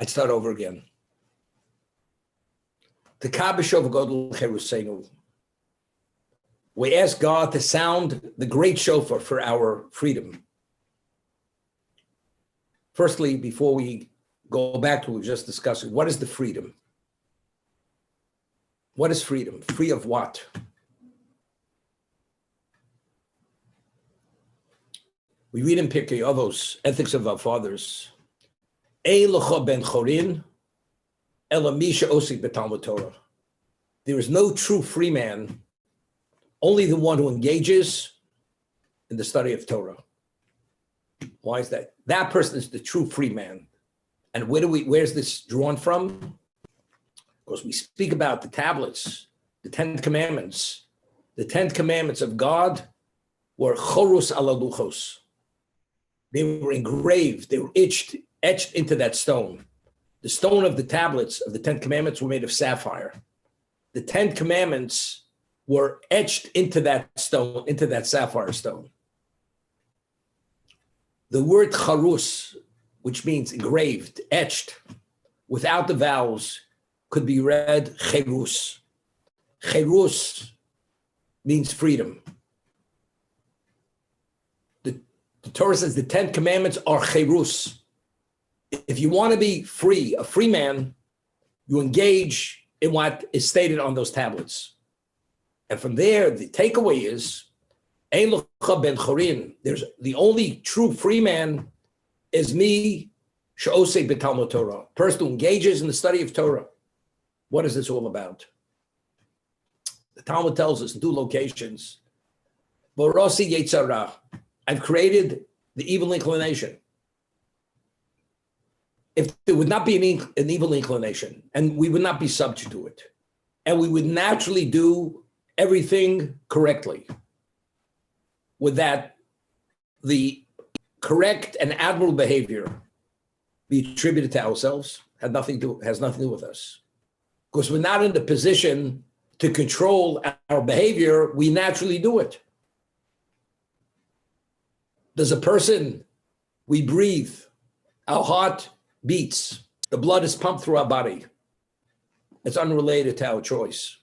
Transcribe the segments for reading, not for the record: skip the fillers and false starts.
I'd start over again. The Kabashov Godel Cherusenu. We ask God to sound the great shofar for our freedom. Firstly, before we go back to what we were just discussing, what is the freedom? What is freedom? Free of what? We read in Pirkei Avos, Ethics of Our Fathers, Ein lecha ben chorin, ela mi she'osik b'talmud Torah. There is no true free man, only the one who engages in the study of Torah. Why is that? That person is the true free man. And where's this drawn from? Because we speak about the tablets, the 10 commandments. The 10 commandments of God were chorus ala luchos. They were engraved, they were etched into that stone. The stone of the tablets of the 10 commandments were made of sapphire. The 10 commandments were etched into that stone, into that sapphire stone. The word charus, which means engraved, etched, without the vowels, could be read cherus. Cherus means freedom. The Torah says the 10 commandments are cherus. If you want to be free, a free man, you engage in what is stated on those tablets. And from there, the takeaway is, Ein lecha ben chorin. There's the only true free man is me, she'osei b'talmud Torah, person who engages in the study of Torah. What is this all about? The Talmud tells us in 2 locations, Borasi Yetzarah, I've created the evil inclination. If there would not be an evil inclination, and we would not be subject to it, and we would naturally do everything correctly, would that the correct and admirable behavior be attributed to ourselves? Has nothing to do with us. Because we're not in the position to control our behavior, we naturally do it. Does a person, we breathe, our heart beats, the blood is pumped through our body. It's unrelated to our choice.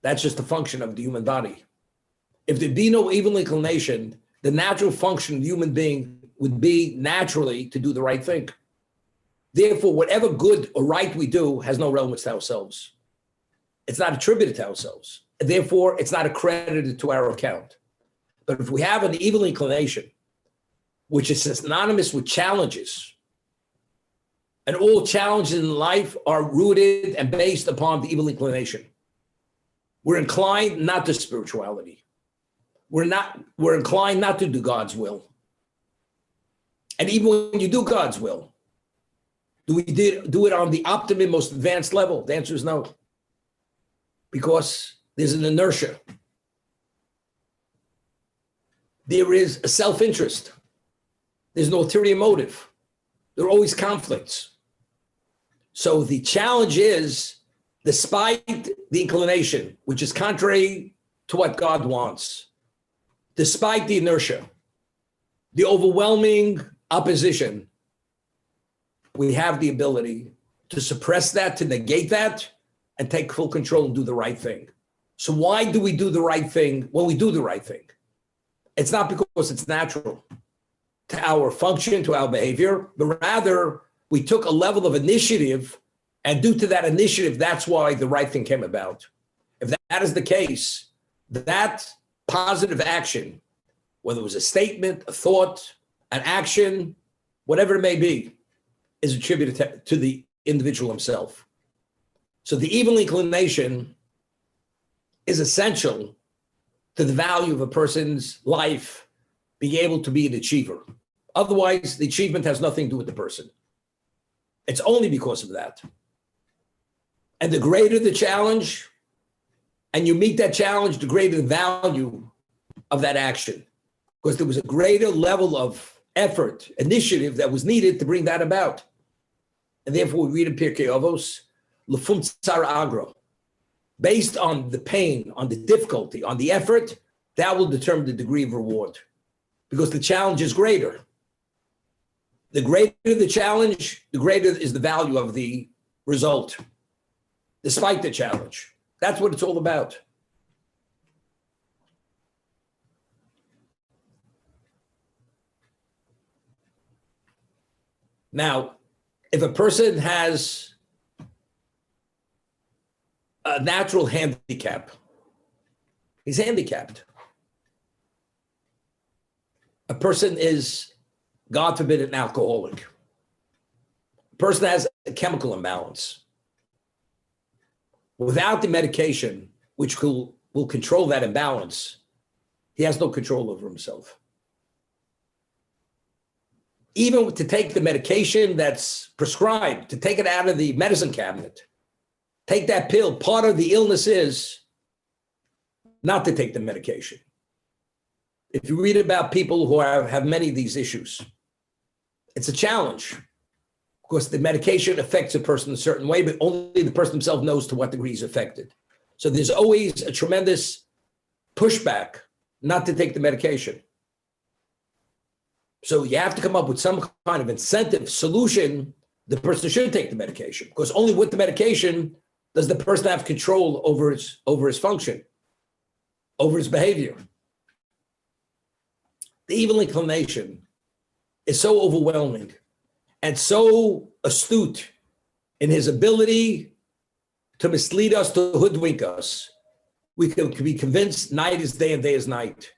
That's just a function of the human body. If there be no evil inclination, the natural function of the human being would be naturally to do the right thing. Therefore, whatever good or right we do has no relevance to ourselves. It's not attributed to ourselves. Therefore, it's not accredited to our account. But if we have an evil inclination, which is synonymous with challenges, and all challenges in life are rooted and based upon the evil inclination, we're inclined not to spirituality. We're inclined not to do God's will. And even when you do God's will, do we do it on the optimum, most advanced level? The answer is no. Because there's an inertia. There is a self-interest. There's an ulterior motive. There are always conflicts. So the challenge is, despite the inclination, which is contrary to what God wants, despite the inertia, the overwhelming opposition, we have the ability to suppress that, to negate that, and take full control and do the right thing. So why do we do the right thing when we do the right thing? It's not because it's natural to our function, to our behavior, but rather we took a level of initiative, and due to that initiative, that's why the right thing came about. If that is the case, that positive action, whether it was a statement, a thought, an action, whatever it may be, is attributed to the individual himself. So the evil inclination is essential to the value of a person's life being able to be an achiever. Otherwise, the achievement has nothing to do with the person. It's only because of that. And the greater the challenge, and you meet that challenge, the greater the value of that action. Because there was a greater level of effort, initiative that was needed to bring that about. And therefore, we read in Pirkei Avos, L'fum tsara agro. Based on the pain, on the difficulty, on the effort, that will determine the degree of reward. Because the challenge is greater. The greater the challenge, the greater is the value of the result, despite the challenge. That's what it's all about. Now, if a person has a natural handicap, he's handicapped. A person is, God forbid, an alcoholic. A person has a chemical imbalance. Without the medication, which will control that imbalance, he has no control over himself. Even to take the medication that's prescribed, to take it out of the medicine cabinet, take that pill, part of the illness is not to take the medication. If you read about people who have many of these issues, it's a challenge because the medication affects a person a certain way, but only the person himself knows to what degree he's affected. So there's always a tremendous pushback not to take the medication. So you have to come up with some kind of incentive solution. The person should take the medication because only with the medication does the person have control over his function, over his behavior. The evil inclination is so overwhelming and so astute in his ability to mislead us, to hoodwink us. We could be convinced night is day and day is night.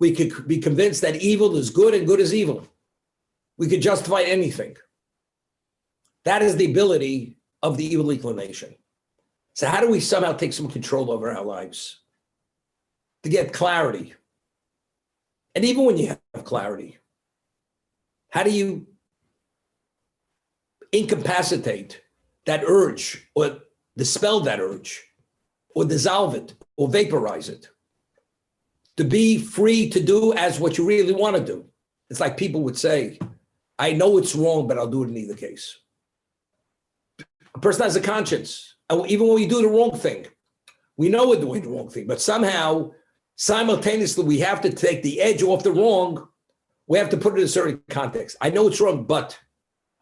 We could be convinced that evil is good and good is evil. We could justify anything. That is the ability of the evil inclination. So how do we somehow take some control over our lives? To get clarity. And even when you have clarity, how do you incapacitate that urge or dispel that urge or dissolve it or vaporize it? To be free to do as what you really want to do. It's like people would say, I know it's wrong, but I'll do it in either case. A person has a conscience. And even when we do the wrong thing, we know we're doing the wrong thing, but somehow, simultaneously, we have to take the edge off the wrong. We have to put it in a certain context. I know it's wrong, but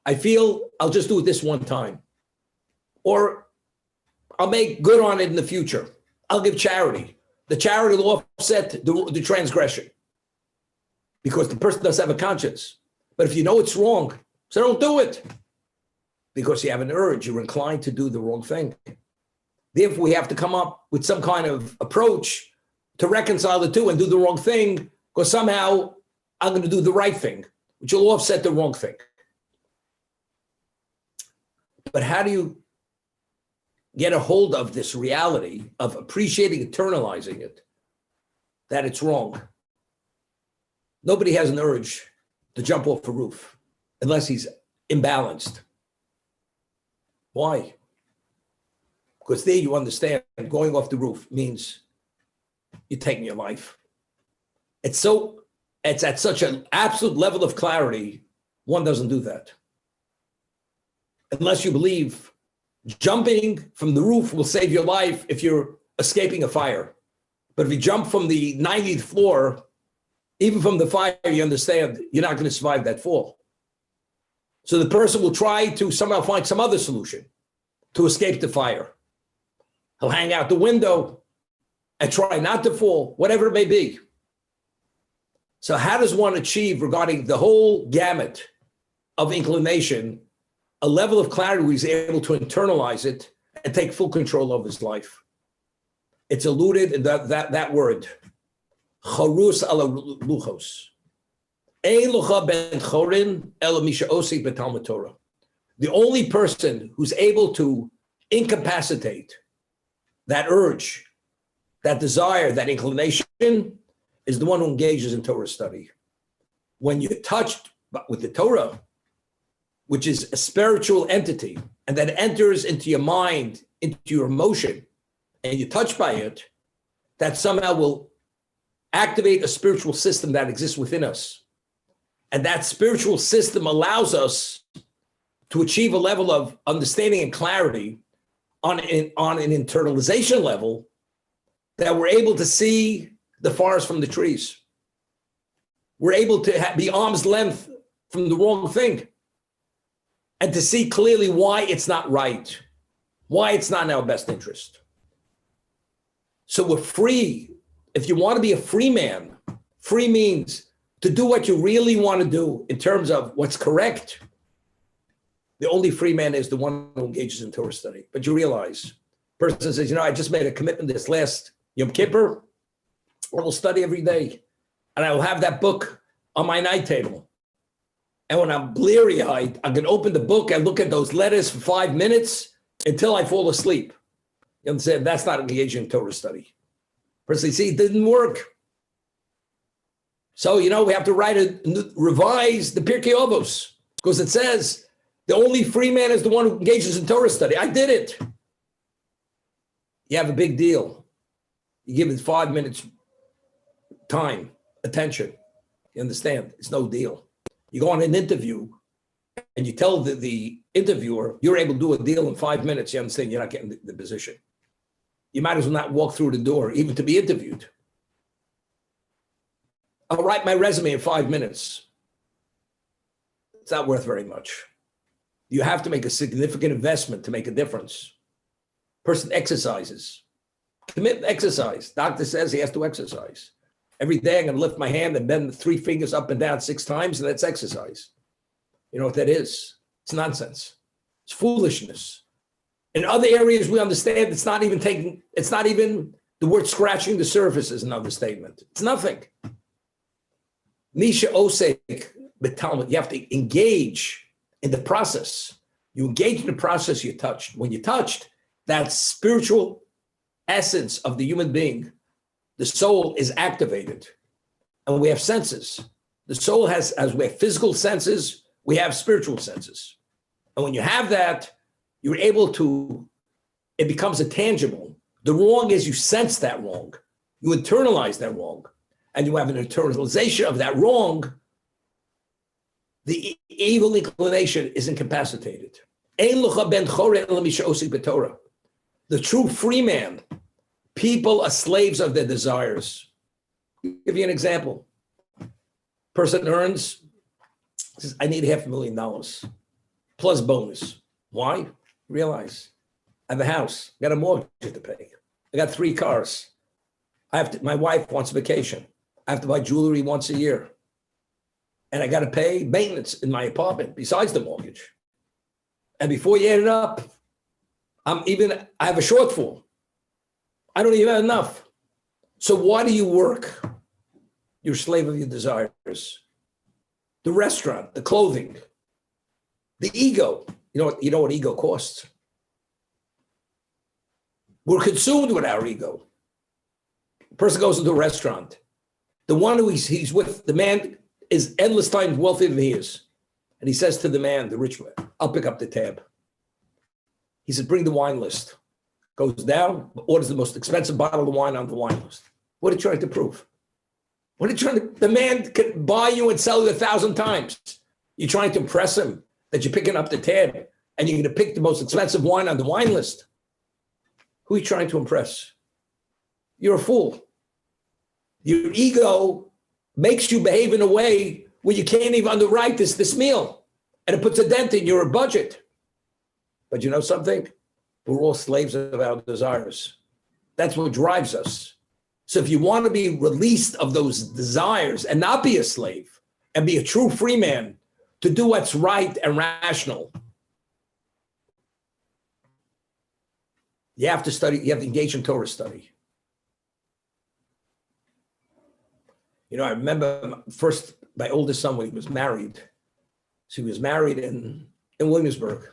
I feel I'll just do it this one time. Or I'll make good on it in the future. I'll give charity. The charity will offset the transgression because the person does have a conscience. But if you know it's wrong, so don't do it because you have an urge, you're inclined to do the wrong thing. Therefore, we have to come up with some kind of approach to reconcile the two and do the wrong thing because somehow I'm going to do the right thing, which will offset the wrong thing. But how do you get a hold of this reality of appreciating, internalizing it, that it's wrong? Nobody has an urge to jump off a roof unless he's imbalanced. Why? Because there you understand going off the roof means you're taking your life. It's at such an absolute level of clarity, one doesn't do that. Unless you believe jumping from the roof will save your life if you're escaping a fire. But if you jump from the 90th floor, even from the fire, you understand you're not going to survive that fall. So the person will try to somehow find some other solution to escape the fire. He'll hang out the window and try not to fall, whatever it may be. So how does one achieve, regarding the whole gamut of inclination, a level of clarity where he's able to internalize it and take full control of his life? It's alluded in that word, charus ala luchos. Ein lucha ben chorin el misha osi betalmud Torah. The only person who's able to incapacitate that urge, that desire, that inclination, is the one who engages in Torah study. When you're touched with the Torah, which is a spiritual entity, and that enters into your mind, into your emotion, and you're touched by it, that somehow will activate a spiritual system that exists within us. And that spiritual system allows us to achieve a level of understanding and clarity on an internalization level that we're able to see the forest from the trees. We're able to be arm's length from the wrong thing and to see clearly why it's not right, why it's not in our best interest. So we're free. If you want to be a free man, free means to do what you really want to do in terms of what's correct. The only free man is the one who engages in Torah study. But you realize, person says, I just made a commitment this last Yom Kippur. I will study every day. And I will have that book on my night table. And when I'm bleary-eyed, I can open the book and look at those letters for 5 minutes until I fall asleep. You understand? That's not engaging in Torah study. Personally, see, it didn't work. So, we have to revise the Pirkei Avos, because it says the only free man is the one who engages in Torah study. I did it. You have a big deal. You give it 5 minutes time, attention. You understand? It's no deal. You go on an interview and you tell the interviewer, you're able to do a deal in 5 minutes. You understand? You're not getting the position. You might as well not walk through the door, even to be interviewed. I'll write my resume in 5 minutes. It's not worth very much. You have to make a significant investment to make a difference. Person exercises. Commit exercise. Doctor says he has to exercise. Every day I'm going to lift my hand and bend the 3 fingers up and down 6 times, and that's exercise. You know what that is? It's nonsense. It's foolishness. In other areas, we understand it's not even the word scratching the surface is an understatement. It's nothing. Misha Osek, you have to engage in the process. You engage in the process, you touched. When you touched, that spiritual essence of the human being, the soul is activated. And we have senses. The soul has, as we have physical senses, we have spiritual senses. And when you have that, you're able to, it becomes a tangible. The wrong is you sense that wrong. You internalize that wrong. And you have an internalization of that wrong. The evil inclination is incapacitated. The true free man, people are slaves of their desires. I'll give you an example. Person earns, says, I need $500,000 plus bonus. Why? Realize I have a house, I got a mortgage to pay. I got 3 cars. My wife wants vacation. I have to buy jewelry once a year. And I got to pay maintenance in my apartment besides the mortgage. And before you add it up, I have a shortfall. I don't even have enough. So why do you work? You're a slave of your desires. The restaurant, the clothing, the ego. You know what ego costs? We're consumed with our ego. A person goes into a restaurant. The one who he's with, the man is endless times wealthier than he is. And he says to the man, the rich man, I'll pick up the tab. He said, bring the wine list. Goes down, orders the most expensive bottle of wine on the wine list. What are you trying to prove? The man can buy you and sell you 1,000 times. You're trying to impress him that you're picking up the tab and you're going to pick the most expensive wine on the wine list. Who are you trying to impress? You're a fool. Your ego makes you behave in a way where you can't even underwrite this meal. And it puts a dent in your budget. But you know something? We're all slaves of our desires. That's what drives us. So if you want to be released of those desires and not be a slave and be a true free man to do what's right and rational, you have to study, you have to engage in Torah study. I remember first, my oldest son, when he was married. So he was married in Williamsburg.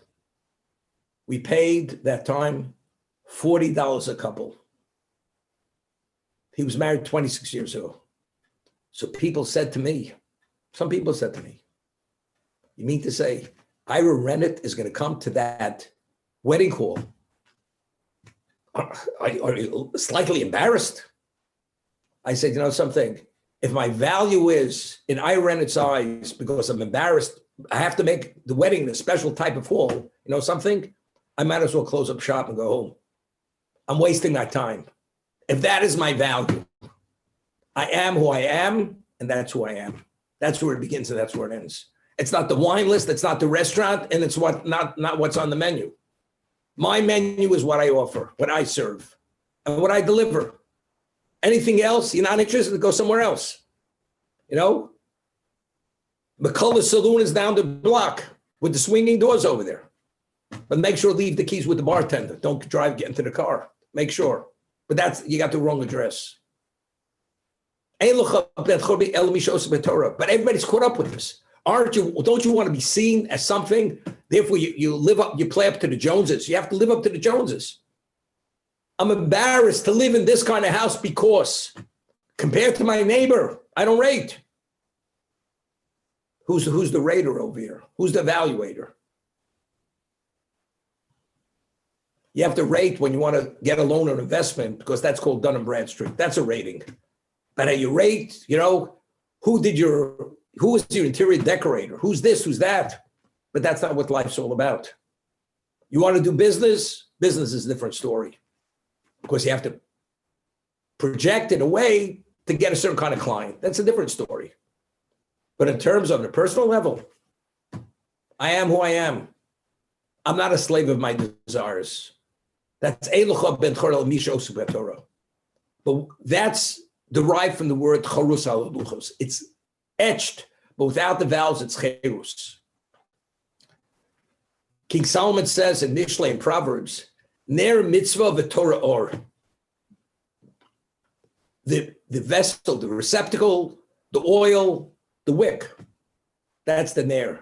We paid that time $40 a couple. He was married 26 years ago. So some people said to me, you mean to say Ira Rennet is going to come to that wedding hall? Are you slightly embarrassed? I said, you know something? If my value is in Ira Rennet's eyes because I'm embarrassed, I have to make the wedding a special type of hall. You know something? I might as well close up shop and go home. I'm wasting my time. If that is my value, I am who I am, and that's who I am. That's where it begins and that's where it ends. It's not the wine list, it's not the restaurant, and it's not what's on the menu. My menu is what I offer, what I serve, and what I deliver. Anything else, you're not interested, go somewhere else. You know? McCullough Saloon is down the block with the swinging doors over there. But make sure leave the keys with the bartender. Don't get into the car. Make sure. But you got the wrong address. But everybody's caught up with this. Don't you want to be seen as something? Therefore, you play up to the Joneses. You have to live up to the Joneses. I'm embarrassed to live in this kind of house because compared to my neighbor, I don't rate. Who's the rater over here? Who's the evaluator? You have to rate when you want to get a loan or investment because that's called Dun & Bradstreet. That's a rating. But you rate, who was your interior decorator? Who's this, who's that? But that's not what life's all about. You want to do business? Business is a different story because you have to project in a way to get a certain kind of client. That's a different story. But in terms of the personal level, I am who I am. I'm not a slave of my desires. That's Eilucha ben Chorel Misha Osu Torah. But that's derived from the word Charus al Luchos. It's etched, but without the vowels, it's Cherus. King Solomon says in Mishlei and Proverbs, Ner mitzvah v'Torah or. The vessel, the receptacle, the oil, the wick, that's the Ner.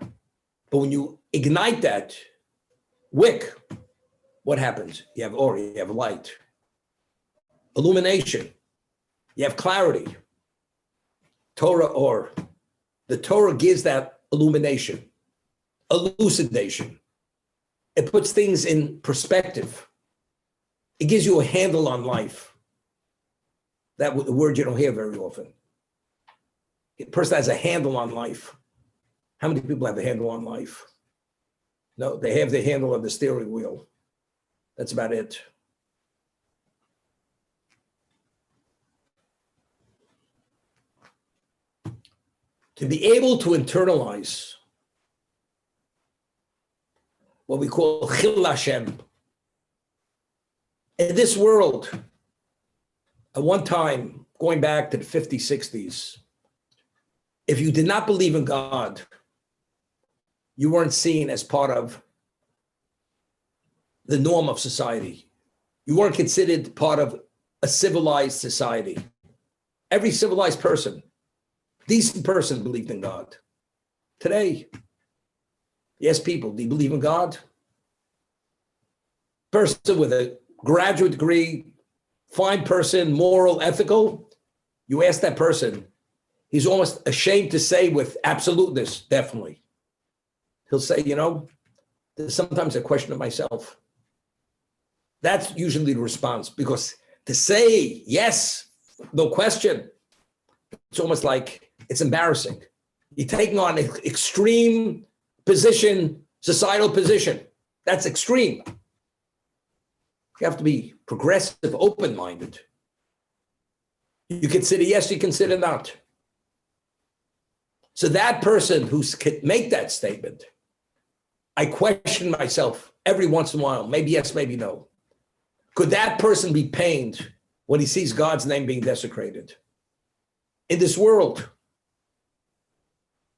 But when you ignite that wick, what happens? You have or, you have light, illumination, you have clarity. Torah or. The Torah gives that illumination, elucidation. It puts things in perspective. It gives you a handle on life. That word you don't hear very often. A person has a handle on life. How many people have a handle on life? No, they have the handle of the steering wheel. That's about it. To be able to internalize what we call Chil Hashem. In this world, at one time, going back to the 50s, 60s, if you did not believe in God, you weren't seen as part of the norm of society. You weren't considered part of a civilized society. Every civilized person, decent person, believed in God. Today, yes, people, do you believe in God? Person with a graduate degree, fine person, moral, ethical, you ask that person, he's almost ashamed to say with absoluteness, definitely. He'll say, there's sometimes a question of myself. That's usually the response, because to say yes, no question, it's almost like it's embarrassing. You're taking on an extreme position, societal position. That's extreme. You have to be progressive, open-minded. You consider yes, you consider not. So that person who can make that statement, I question myself every once in a while, maybe yes, maybe no. Could that person be pained when he sees God's name being desecrated? In this world,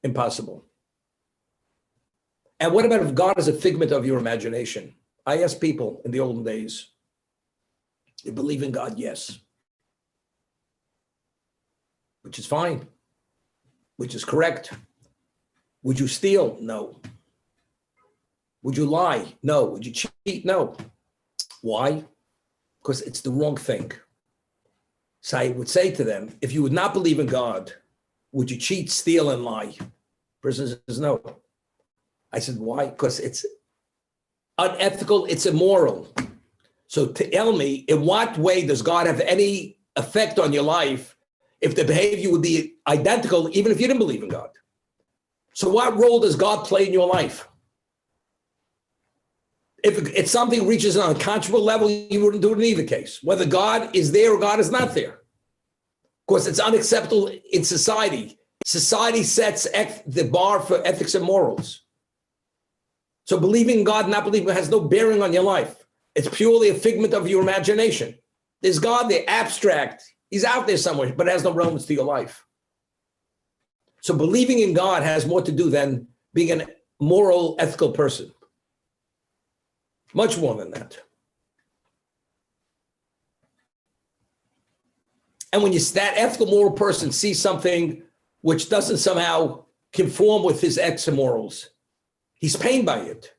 impossible. And what about if God is a figment of your imagination? I asked people in the olden days, you believe in God? Yes. Which is fine. Which is correct. Would you steal? No. Would you lie? No. Would you cheat? No. Why? Because it's the wrong thing. So I would say to them, if you would not believe in God, would you cheat, steal, and lie? Person says no. I said, why? Because it's unethical, it's immoral. So tell me, in what way does God have any effect on your life if the behavior would be identical, even if you didn't believe in God? So what role does God play in your life? If something reaches an unconscionable level, you wouldn't do it in either case, whether God is there or God is not there. Of course, it's unacceptable in society. Society sets the bar for ethics and morals. So believing in God, not believing has no bearing on your life. It's purely a figment of your imagination. There's God, the abstract. He's out there somewhere, but it has no relevance to your life. So believing in God has more to do than being a moral, ethical person. Much more than that. And when that ethical, moral person sees something which doesn't somehow conform with his ethics and morals, he's pained by it.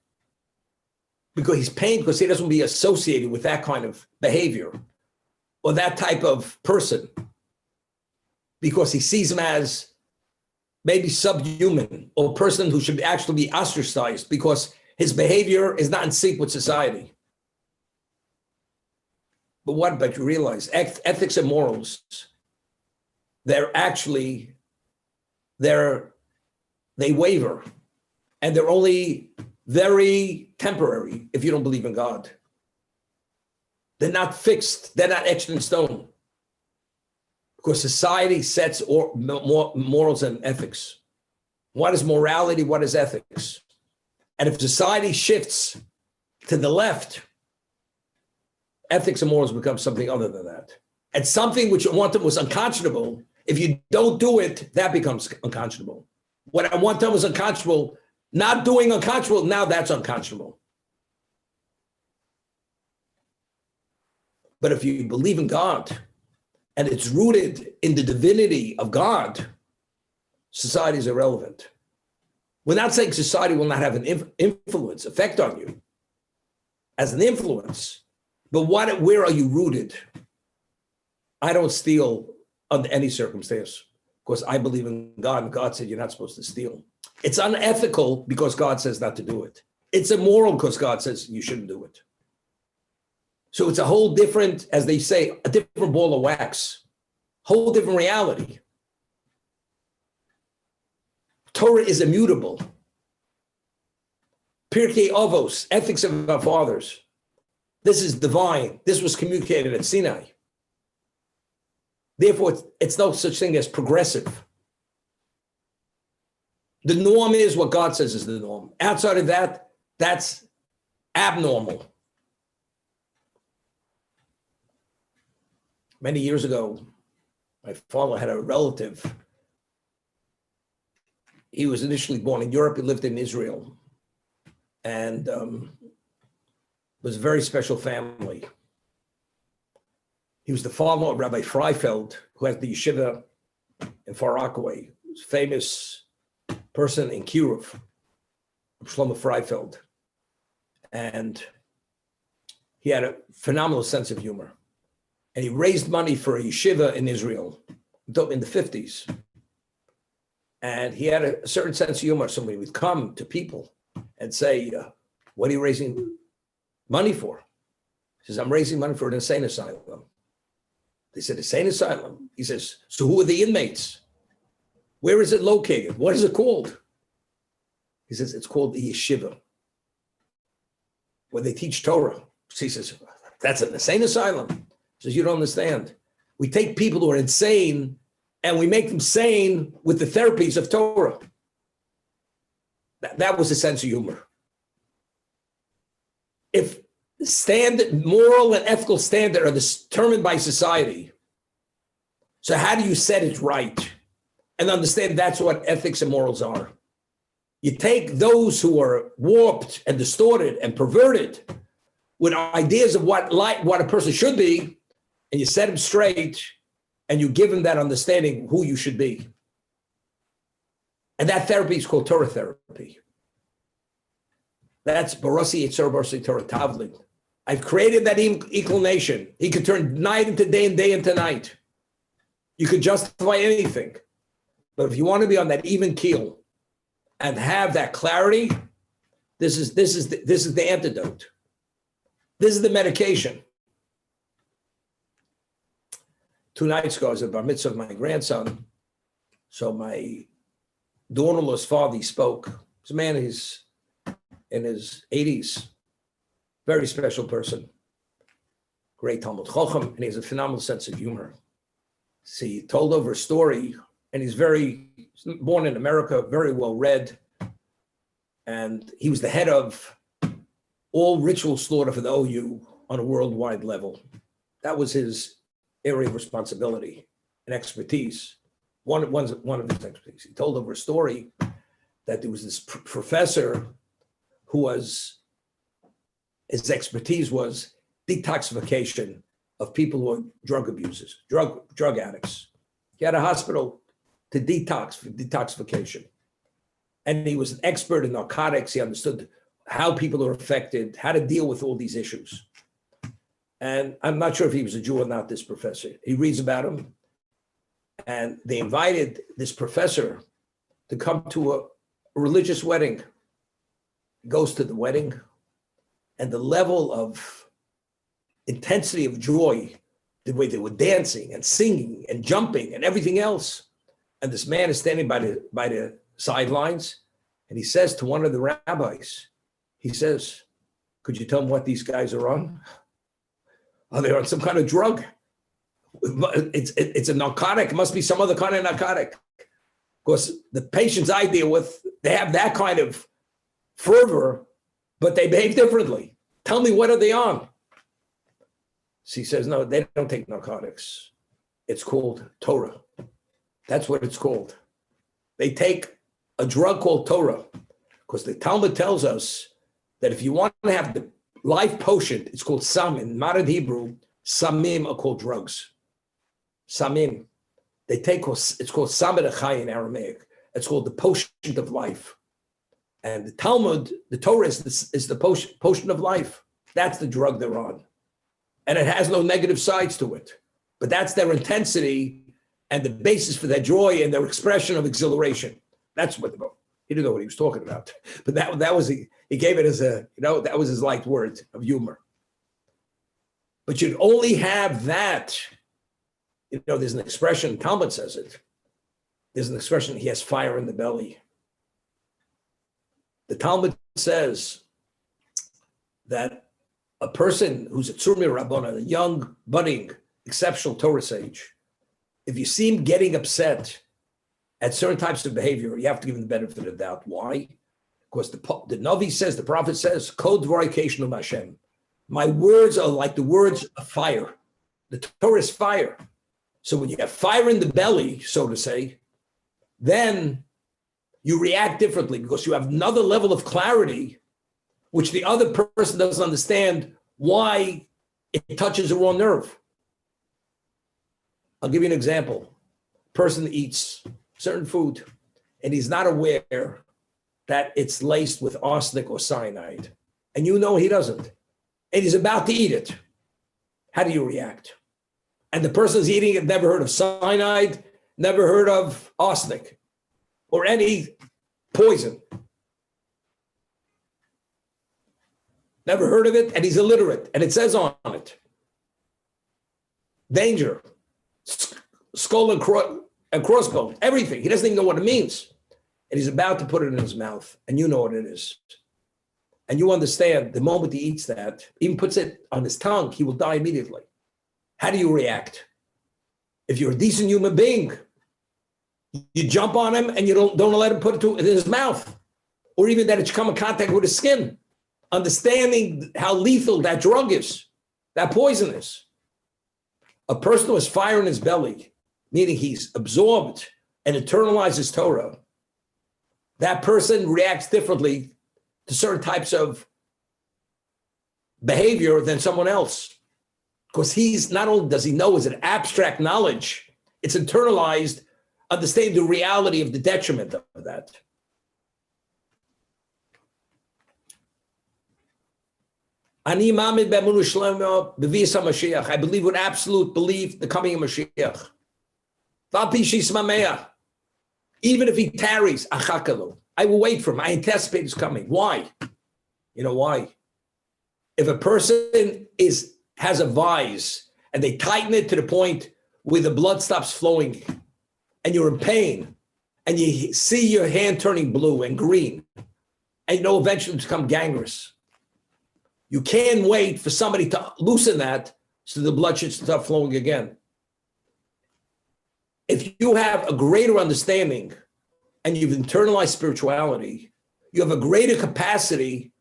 Because he's pained because he doesn't want to be associated with that kind of behavior or that type of person. Because he sees him as maybe subhuman or a person who should actually be ostracized because his behavior is not in sync with society. But you realize ethics and morals, they waver, and they're only very temporary if you don't believe in God. They're not fixed, they're not etched in stone. Because society sets morals and ethics. What is morality? What is ethics? And if society shifts to the left, ethics and morals become something other than that. And something which at one time was unconscionable, if you don't do it, that becomes unconscionable. What at one time was unconscionable, not doing unconscionable, now that's unconscionable. But if you believe in God, and it's rooted in the divinity of God, society is irrelevant. We're not saying society will not have an effect on you as an influence, but where are you rooted? I don't steal under any circumstance because I believe in God, and God said you're not supposed to steal. It's unethical because God says not to do it. It's immoral because God says you shouldn't do it. So it's a whole different, as they say, a different ball of wax, whole different reality. Torah is immutable. Pirkei Avos, ethics of our fathers. This is divine. This was communicated at Sinai. Therefore, it's no such thing as progressive. The norm is what God says is the norm. Outside of that, that's abnormal. Many years ago, my father had a relative. He was initially born in Europe. He lived in Israel. And was a very special family. He was the father of Rabbi Freifeld, who had the yeshiva in Far Rockaway. He was a famous person in Kiruv, Shlomo Freifeld. And he had a phenomenal sense of humor. And he raised money for a yeshiva in Israel in the 50s. And he had a certain sense of humor. Somebody would come to people and say, what are you raising money for? He says, I'm raising money for an insane asylum. They said, insane asylum? He says, so who are the inmates? Where is it located? What is it called? He says, it's called the yeshiva, where they teach Torah. So he says, that's an insane asylum. He says, you don't understand. We take people who are insane and we make them sane with the therapies of Torah. That was a sense of humor. If standard, moral and ethical standard are determined by society, so how do you set it right and understand that's what ethics and morals are? You take those who are warped and distorted and perverted with ideas of what a person should be, and you set them straight, and you give them that understanding who you should be. And that therapy is called Torah therapy. That's Barasi Yitzhar Barasi Torah Tavlin. I've created that inclination. He could turn night into day and day into night. You could justify anything. But if you want to be on that even keel and have that clarity, this is the antidote. This is the medication. 2 nights ago, I was at bar mitzvah of my grandson. So my daughter-in-law's father, he spoke. He's a man in his 80s, very special person, great Talmud Chacham, and he has a phenomenal sense of humor. So he told over a story, and he's very He was born in America, very well read. And he was the head of all ritual slaughter for the OU on a worldwide level. That was his area of responsibility and expertise. One of his expertise. He told over a story that there was this professor who his expertise was detoxification of people who are drug abusers, drug addicts. He had a hospital to detoxification. And he was an expert in narcotics. He understood how people are affected, how to deal with all these issues. And I'm not sure if he was a Jew or not, this professor. He reads about him. And they invited this professor to come to a religious wedding. He goes to the wedding, and the level of intensity of joy, the way they were dancing and singing and jumping and everything else. And this man is standing by the sidelines, and he says to one of the rabbis, he says, could you tell me what these guys are on? Are they on some kind of drug? It's a narcotic. It must be some other kind of narcotic. Of course, the patients I deal with, they have that kind of fervor, but they behave differently. Tell me, what are they on? So he says, no, they don't take narcotics. It's called Torah. That's what it's called. They take a drug called Torah, because the Talmud tells us that if you want to have the life potion, it's called Sam. In modern Hebrew, Samim are called drugs. Samim. It's called Samid Achai in Aramaic. It's called the potion of life. And the Talmud, the Torah is the potion of life. That's the drug they're on. And it has no negative sides to it. But that's their intensity and the basis for their joy and their expression of exhilaration. That's what he didn't know what he was talking about. But that was, he gave it as that was his light word of humor. But you'd only have that. There's an expression, Talmud says it. There's an expression, he has fire in the belly. The Talmud says that a person who's a Tzurmi Rabbana, a young, budding, exceptional Torah sage, if you see him getting upset at certain types of behavior, you have to give him the benefit of the doubt. Why? Because the Navi says, the prophet says, Kol dvarei keishnu Hashem. My words are like the words of fire. The Torah is fire. So when you have fire in the belly, so to say, then you react differently because you have another level of clarity, which the other person doesn't understand why it touches a raw nerve. I'll give you an example. A person eats certain food and he's not aware that it's laced with arsenic or cyanide. And he doesn't. And he's about to eat it. How do you react? And the person who's eating it never heard of cyanide, never heard of arsenic or any poison. Never heard of it, and he's illiterate. And it says on it, danger, skull and crossbones, everything. He doesn't even know what it means. And he's about to put it in his mouth, and you know what it is. And you understand the moment he eats that, even puts it on his tongue, he will die immediately. How do you react? If you're a decent human being, you jump on him and you don't let him put it in his mouth, or even that it should come in contact with his skin, understanding how lethal that drug is, that poison is. A person who has fire in his belly, meaning he's absorbed and internalizes Torah, that person reacts differently to certain types of behavior than someone else. Because he's not only does he know as an abstract knowledge, it's internalized, understanding the reality of the detriment of that. I believe with absolute belief the coming of Mashiach. Even if he tarries, I will wait for him. I anticipate his coming. Why? You know why? If a person has a vise and they tighten it to the point where the blood stops flowing and you're in pain and you see your hand turning blue and green and eventually it's become gangrenous. You can't wait for somebody to loosen that so the blood should start flowing again. If you have a greater understanding and you've internalized spirituality, you have a greater capacity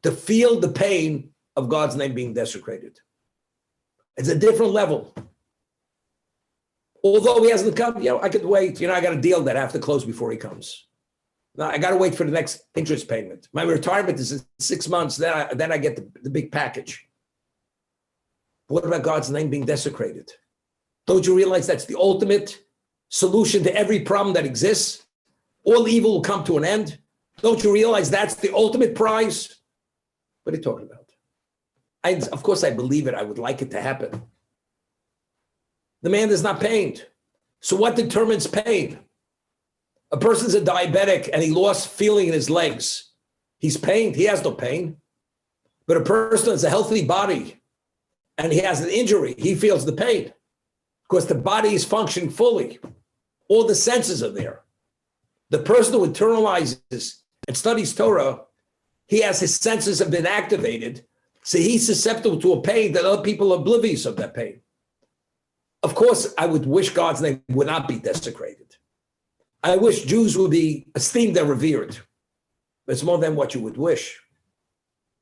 to feel the pain of God's name being desecrated. It's a different level. Although he hasn't come, I could wait. I got a deal that I have to close before he comes. Now, I got to wait for the next interest payment. My retirement is in 6 months. Then I get the big package. What about God's name being desecrated? Don't you realize that's the ultimate solution to every problem that exists? All evil will come to an end. Don't you realize that's the ultimate prize? What are you talking about? Of course, I believe it. I would like it to happen. The man is not pained. So what determines pain? A person's a diabetic and he lost feeling in his legs. He's pained. He has no pain. But a person has a healthy body and he has an injury. He feels the pain because the body is functioning fully. All the senses are there. The person who internalizes and studies Torah, he has his senses have been activated. So he's susceptible to a pain that other people are oblivious of that pain. Of course, I would wish God's name would not be desecrated. I wish Jews would be esteemed and revered. But it's more than what you would wish.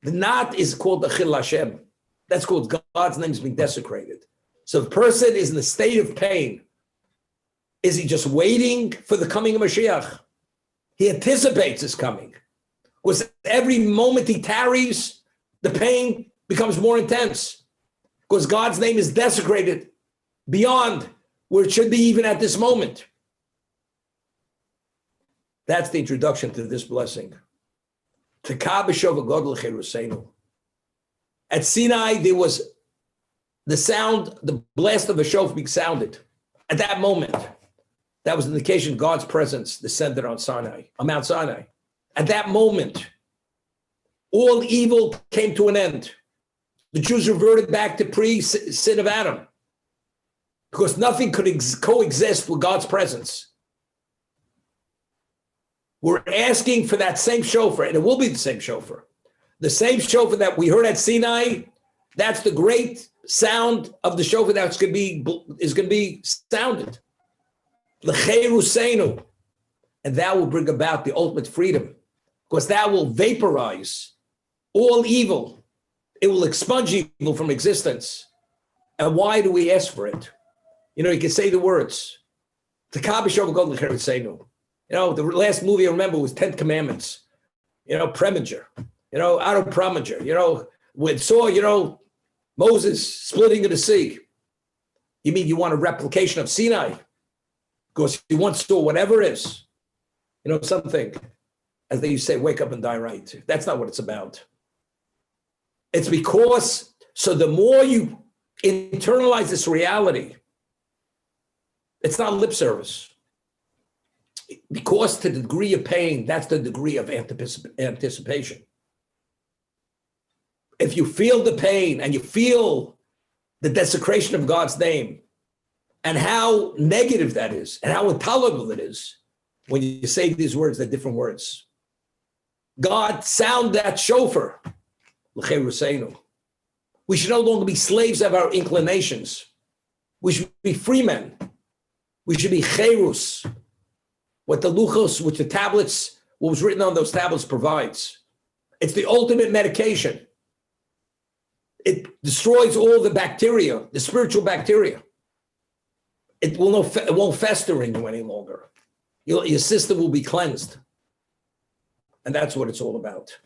The knot is called the Chil Hashem. That's called God's name is being desecrated. So if a person is in a state of pain, is he just waiting for the coming of Mashiach? He anticipates his coming. Because every moment he tarries, the pain becomes more intense. Because God's name is desecrated beyond where it should be even at this moment. That's the introduction to this blessing. At Sinai, there was the sound, the blast of a shofar being sounded. At that moment, that was an indication God's presence descended on Mount Sinai. At that moment, all evil came to an end. The Jews reverted back to pre-sin of Adam because nothing could coexist with God's presence. We're asking for that same shofar, and it will be the same shofar. The same shofar that we heard at Sinai, that's the great sound of the shofar that's going to be sounded. L'cheirusenu. And that will bring about the ultimate freedom, because that will vaporize all evil. It will expunge evil from existence. And why do we ask for it? You can say the words. The last movie I remember was 10 Commandments. Preminger. Otto Preminger. When saw, Moses splitting of the sea. You mean you want a replication of Sinai? Because you once saw whatever is. Something, as they used to say, wake up and die right. That's not what it's about. It's because, so the more you internalize this reality, it's not lip service. Because to the degree of pain, that's the degree of anticipation. If you feel the pain and you feel the desecration of God's name and how negative that is and how intolerable it is, when you say these words, they're different words. God, sound that shofar. We should no longer be slaves of our inclinations. We should be free men. We should be cherus. What the luchos, which the tablets, what was written on those tablets provides. It's the ultimate medication. It destroys all the bacteria, the spiritual bacteria. It won't fester in you any longer. Your system will be cleansed. And that's what it's all about.